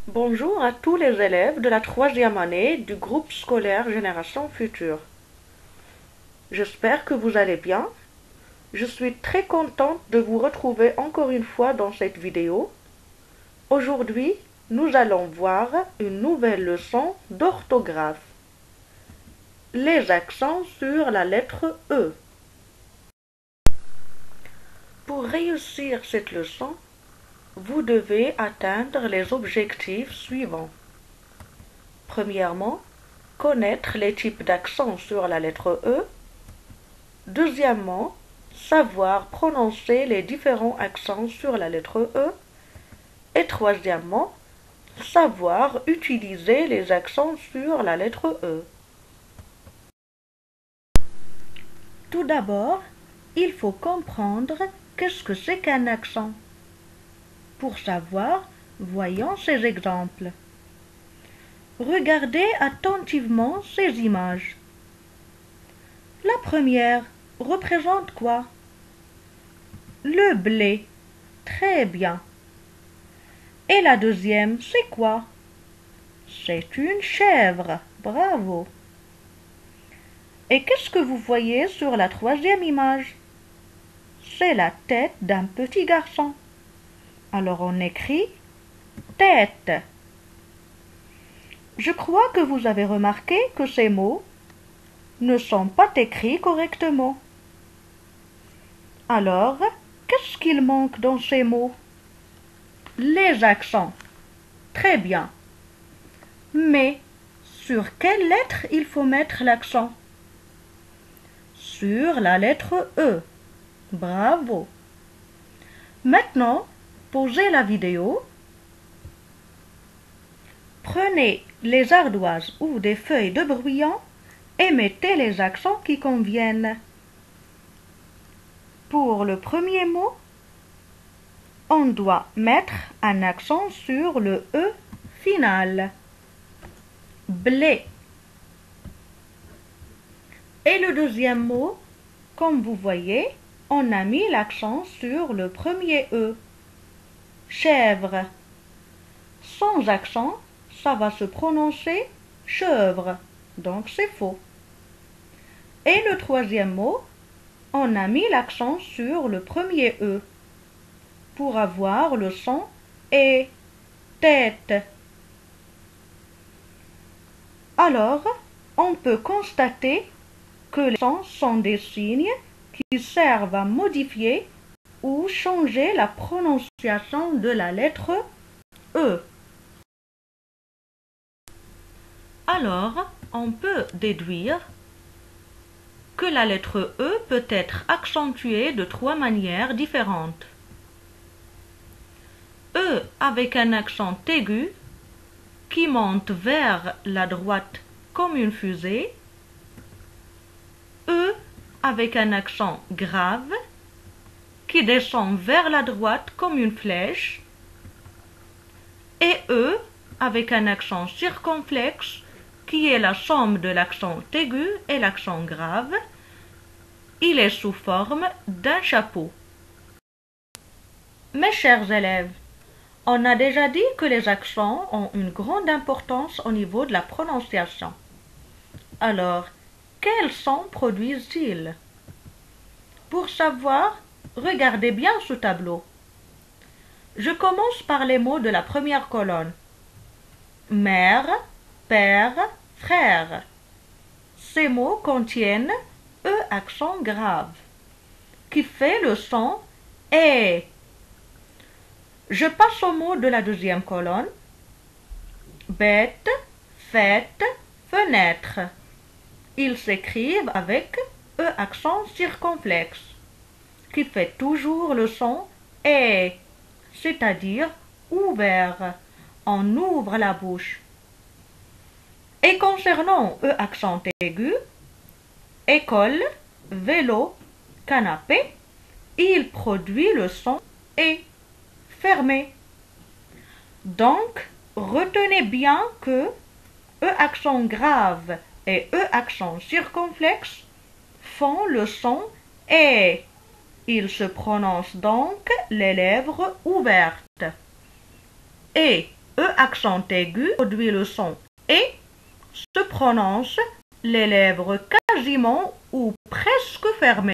Bonjour à tous les élèves de la troisième année du groupe scolaire Génération Future. J'espère que vous allez bien. Je suis très contente de vous retrouver encore une fois dans cette vidéo. Aujourd'hui, nous allons voir une nouvelle leçon d'orthographe. Les accents sur la lettre E. Pour réussir cette leçon, vous devez atteindre les objectifs suivants. Premièrement, connaître les types d'accents sur la lettre E. Deuxièmement, savoir prononcer les différents accents sur la lettre E. Et troisièmement, savoir utiliser les accents sur la lettre E. Tout d'abord, il faut comprendre qu'est-ce que c'est qu'un accent. Pour savoir, voyons ces exemples. Regardez attentivement ces images. La première représente quoi? Le blé. Très bien. Et la deuxième, c'est quoi? C'est une chèvre. Bravo. Et qu'est-ce que vous voyez sur la troisième image? C'est la tête d'un petit garçon. Alors on écrit tête. Je crois que vous avez remarqué que ces mots ne sont pas écrits correctement. Alors, qu'est-ce qu'il manque dans ces mots? Les accents. Très bien. Mais sur quelle lettre il faut mettre l'accent? Sur la lettre E. Bravo. Maintenant, pausez la vidéo. Prenez les ardoises ou des feuilles de brouillon et mettez les accents qui conviennent. Pour le premier mot, on doit mettre un accent sur le E final. Blé. Et le deuxième mot, comme vous voyez, on a mis l'accent sur le premier E. Chèvre. Sans accent, ça va se prononcer chèvre, donc c'est faux. Et le troisième mot, on a mis l'accent sur le premier E pour avoir le son et tête. Alors, on peut constater que les sons sont des signes qui servent à modifier ou changer la prononciation de la lettre E. Alors, on peut déduire que la lettre E peut être accentuée de trois manières différentes. E avec un accent aigu qui monte vers la droite comme une fusée. E avec un accent grave qui descend vers la droite comme une flèche. Et E avec un accent circonflexe qui est la somme de l'accent aigu et l'accent grave. Il est sous forme d'un chapeau. Mes chers élèves, on a déjà dit que les accents ont une grande importance au niveau de la prononciation. Alors, quels sons produisent-ils? Pour savoir, regardez bien ce tableau. Je commence par les mots de la première colonne. Mère, père, frère. Ces mots contiennent E accent grave, qui fait le son E. Je passe au mot de la deuxième colonne. Bête, fête, fenêtre. Ils s'écrivent avec E accent circonflexe, qui fait toujours le son E, c'est-à-dire ouvert. On ouvre la bouche. Et concernant E accent aigu, école, vélo, canapé, il produit le son E, fermé. Donc, retenez bien que E accent grave et E accent circonflexe font le son E. Ils se prononcent donc les lèvres ouvertes. Et E accent aigu produit le son et se prononce les lèvres quasiment ou presque fermées.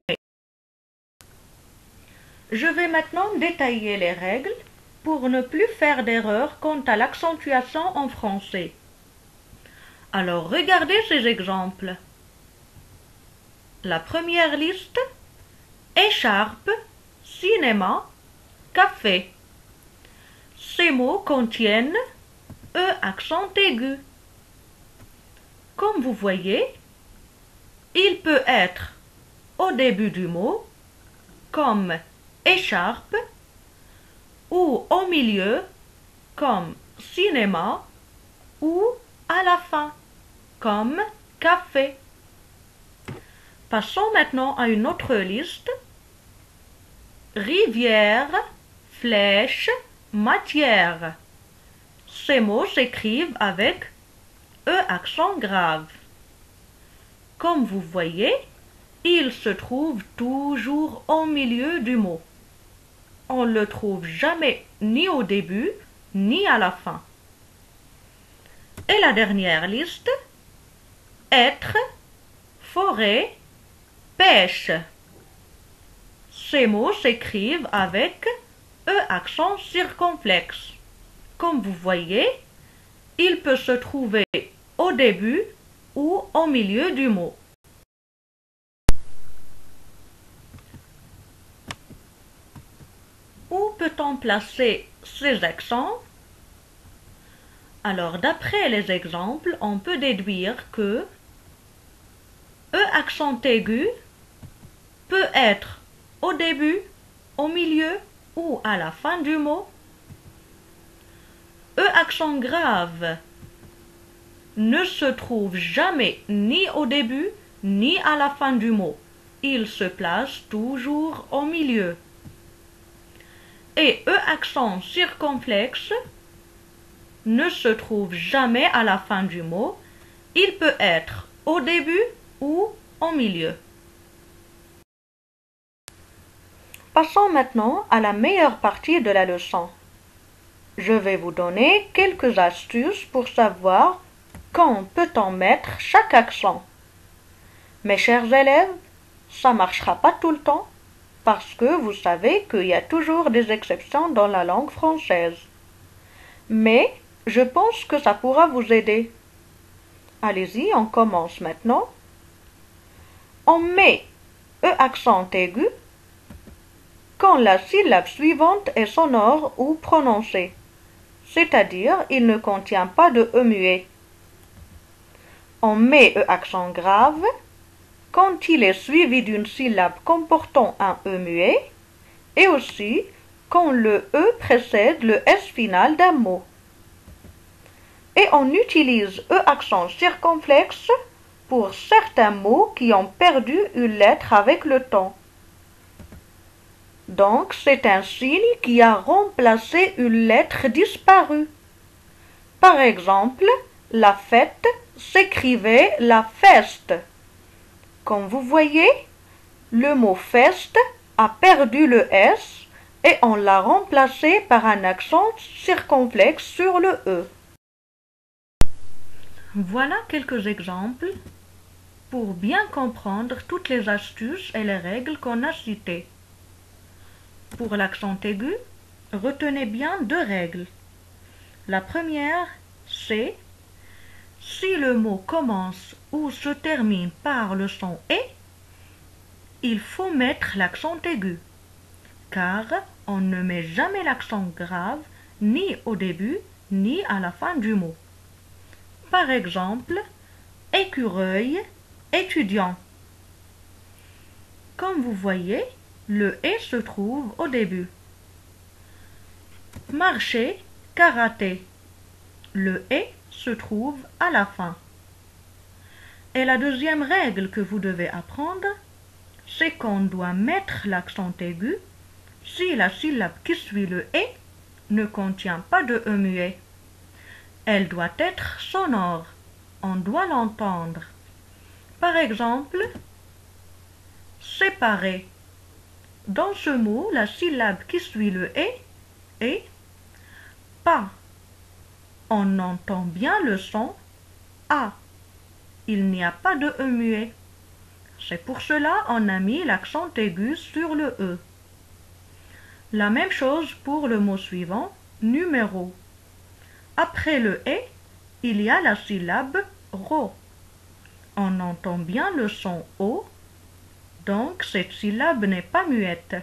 Je vais maintenant détailler les règles pour ne plus faire d'erreur quant à l'accentuation en français. Alors regardez ces exemples. La première liste: écharpe, cinéma, café. Ces mots contiennent E accent aigu. Comme vous voyez, il peut être au début du mot, comme écharpe, ou au milieu, comme cinéma, ou à la fin, comme café. Passons maintenant à une autre liste. Rivière, flèche, matière. Ces mots s'écrivent avec E accent grave. Comme vous voyez, il se trouve toujours au milieu du mot. On ne le trouve jamais ni au début, ni à la fin. Et la dernière liste: être, forêt, pêche. Ces mots s'écrivent avec E accent circonflexe. Comme vous voyez, il peut se trouver au début ou au milieu du mot. Où peut-on placer ces accents? Alors, d'après les exemples, on peut déduire que E accent aigu peut être au début, au milieu ou à la fin du mot. E accent grave ne se trouve jamais ni au début ni à la fin du mot. Il se place toujours au milieu. Et E accent circonflexe ne se trouve jamais à la fin du mot. Il peut être au début ou au milieu. Passons maintenant à la meilleure partie de la leçon. Je vais vous donner quelques astuces pour savoir quand peut-on mettre chaque accent. Mes chers élèves, ça ne marchera pas tout le temps, parce que vous savez qu'il y a toujours des exceptions dans la langue française. Mais je pense que ça pourra vous aider. Allez-y, on commence maintenant. On met E accent aigu quand la syllabe suivante est sonore ou prononcée, c'est-à-dire il ne contient pas de E muet. On met E accent grave quand il est suivi d'une syllabe comportant un E muet et aussi quand le E précède le S final d'un mot. Et on utilise E accent circonflexe pour certains mots qui ont perdu une lettre avec le temps. Donc, c'est un signe qui a remplacé une lettre disparue. Par exemple, la fête s'écrivait la feste. Comme vous voyez, le mot feste a perdu le S et on l'a remplacé par un accent circonflexe sur le E. Voilà quelques exemples pour bien comprendre toutes les astuces et les règles qu'on a citées. Pour l'accent aigu, retenez bien deux règles. La première, c'est si le mot commence ou se termine par le son « et », il faut mettre l'accent aigu, car on ne met jamais l'accent grave ni au début ni à la fin du mot. Par exemple, écureuil, étudiant. Comme vous voyez, le « et » se trouve au début. Marcher, karaté. Le « et » se trouve à la fin. Et la deuxième règle que vous devez apprendre, c'est qu'on doit mettre l'accent aigu si la syllabe qui suit le « et » ne contient pas de E muet. Elle doit être sonore. On doit l'entendre. Par exemple, séparer. Dans ce mot, la syllabe qui suit le « et » est pas. On entend bien le son A. Il n'y a pas de E muet. C'est pour cela on a mis l'accent aigu sur le E. La même chose pour le mot suivant, numéro. Après le E, il y a la syllabe ro. On entend bien le son O, donc cette syllabe n'est pas muette.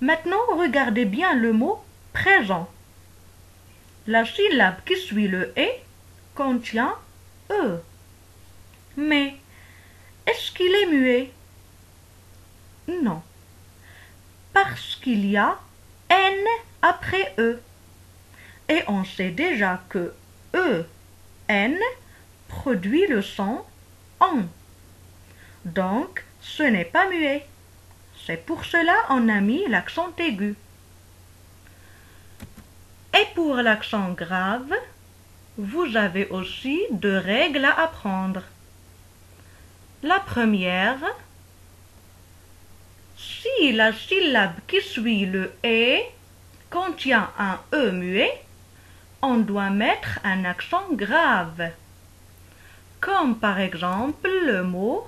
Maintenant, regardez bien le mot présent. La syllabe qui suit le E contient E. Mais est-ce qu'il est muet? Non, parce qu'il y a N après E. Et on sait déjà que E, N, produit le son en. Donc, ce n'est pas muet. C'est pour cela on a mis l'accent aigu. Et pour l'accent grave, vous avez aussi deux règles à apprendre. La première, si la syllabe qui suit le E contient un E muet, on doit mettre un accent grave. Comme par exemple le mot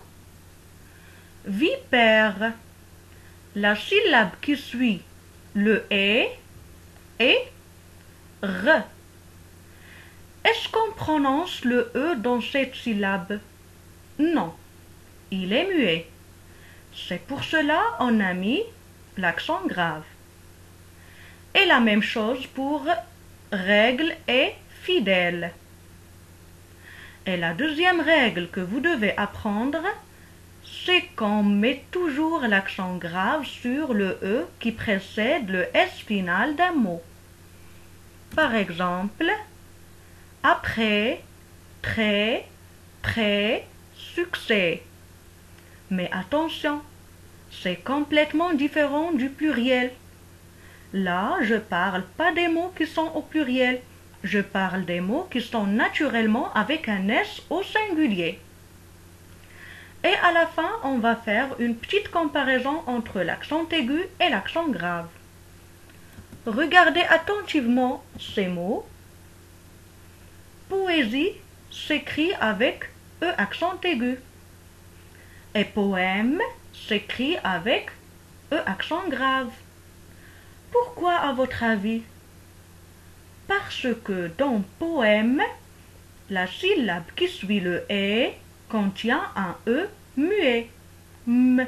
vipère. La syllabe qui suit le E est R. Est-ce qu'on prononce le E dans cette syllabe? Non, il est muet. C'est pour cela on a mis l'accent grave. Et la même chose pour règle et fidèle. Et la deuxième règle que vous devez apprendre, c'est qu'on met toujours l'accent grave sur le E qui précède le S final d'un mot. Par exemple, après, très, près, succès. Mais attention, c'est complètement différent du pluriel. Là, je parle pas des mots qui sont au pluriel. Je parle des mots qui sont naturellement avec un S au singulier. Et à la fin, on va faire une petite comparaison entre l'accent aigu et l'accent grave. Regardez attentivement ces mots. Poésie s'écrit avec E accent aigu. Et poème s'écrit avec E accent grave. Pourquoi à votre avis? Parce que dans poème, la syllabe qui suit le E contient un E muet, M.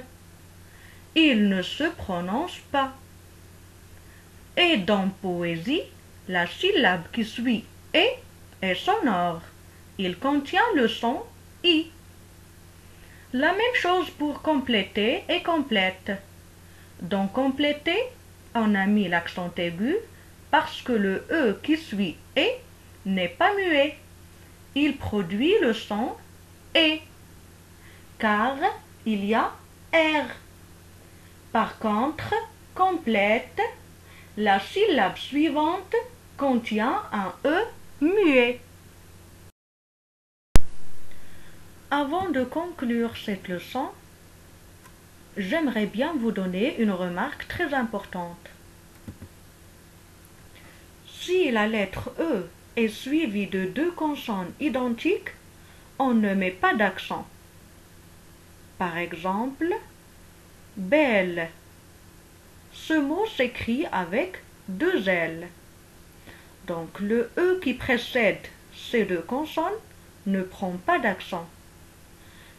Il ne se prononce pas. Et dans poésie, la syllabe qui suit E est sonore. Il contient le son I. La même chose pour compléter et complète. Dans compléter, on a mis l'accent aigu parce que le E qui suit E n'est pas muet. Il produit le son E, car il y a R. Par contre, complète, la syllabe suivante contient un E muet. Avant de conclure cette leçon, j'aimerais bien vous donner une remarque très importante. Si la lettre E est suivie de deux consonnes identiques, on ne met pas d'accent. Par exemple, belle. Ce mot s'écrit avec deux L. Donc le E qui précède ces deux consonnes ne prend pas d'accent.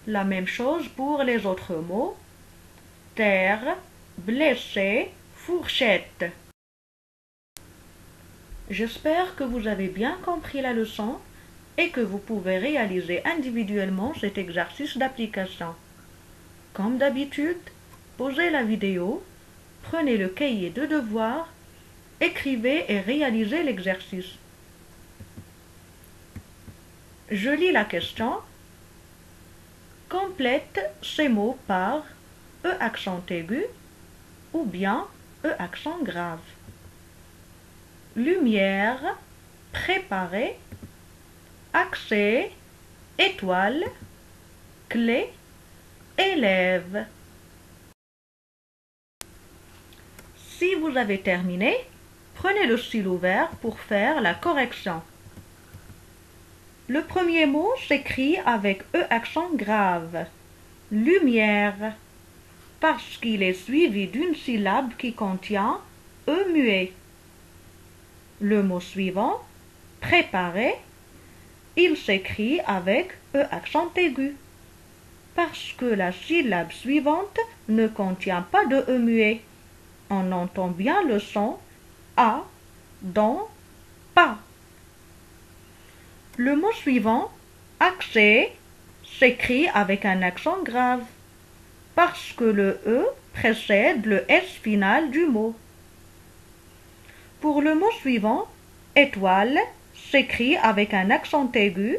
La même chose pour les autres mots. Terre, blessé, fourchette. J'espère que vous avez bien compris la leçon et que vous pouvez réaliser individuellement cet exercice d'application. Comme d'habitude, pausez la vidéo, prenez le cahier de devoirs, écrivez et réalisez l'exercice. Je lis la question. Complète ces mots par E accent aigu ou bien E accent grave. Lumière, préparer, accès, étoile, clé, élève. Si vous avez terminé, prenez le stylo vert pour faire la correction. Le premier mot s'écrit avec E accent grave. Lumière. Parce qu'il est suivi d'une syllabe qui contient E muet. Le mot suivant, préparer, il s'écrit avec E accent aigu. Parce que la syllabe suivante ne contient pas de E muet. On entend bien le son A dans pas. Le mot suivant, accès, s'écrit avec un accent grave, parce que le E précède le S final du mot. Pour le mot suivant, étoile, s'écrit avec un accent aigu,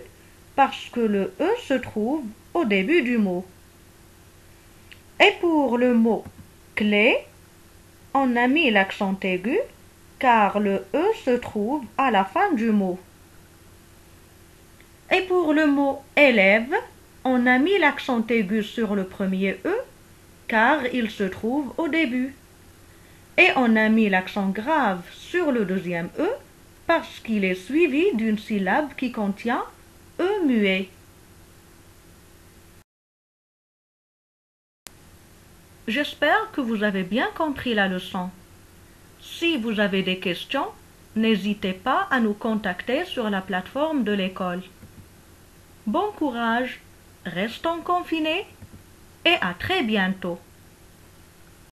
parce que le E se trouve au début du mot. Et pour le mot clé, on a mis l'accent aigu, car le E se trouve à la fin du mot. Et pour le mot élève, on a mis l'accent aigu sur le premier E, car il se trouve au début. Et on a mis l'accent grave sur le deuxième E, parce qu'il est suivi d'une syllabe qui contient E muet. J'espère que vous avez bien compris la leçon. Si vous avez des questions, n'hésitez pas à nous contacter sur la plateforme de l'école. Bon courage, restons confinés et à très bientôt.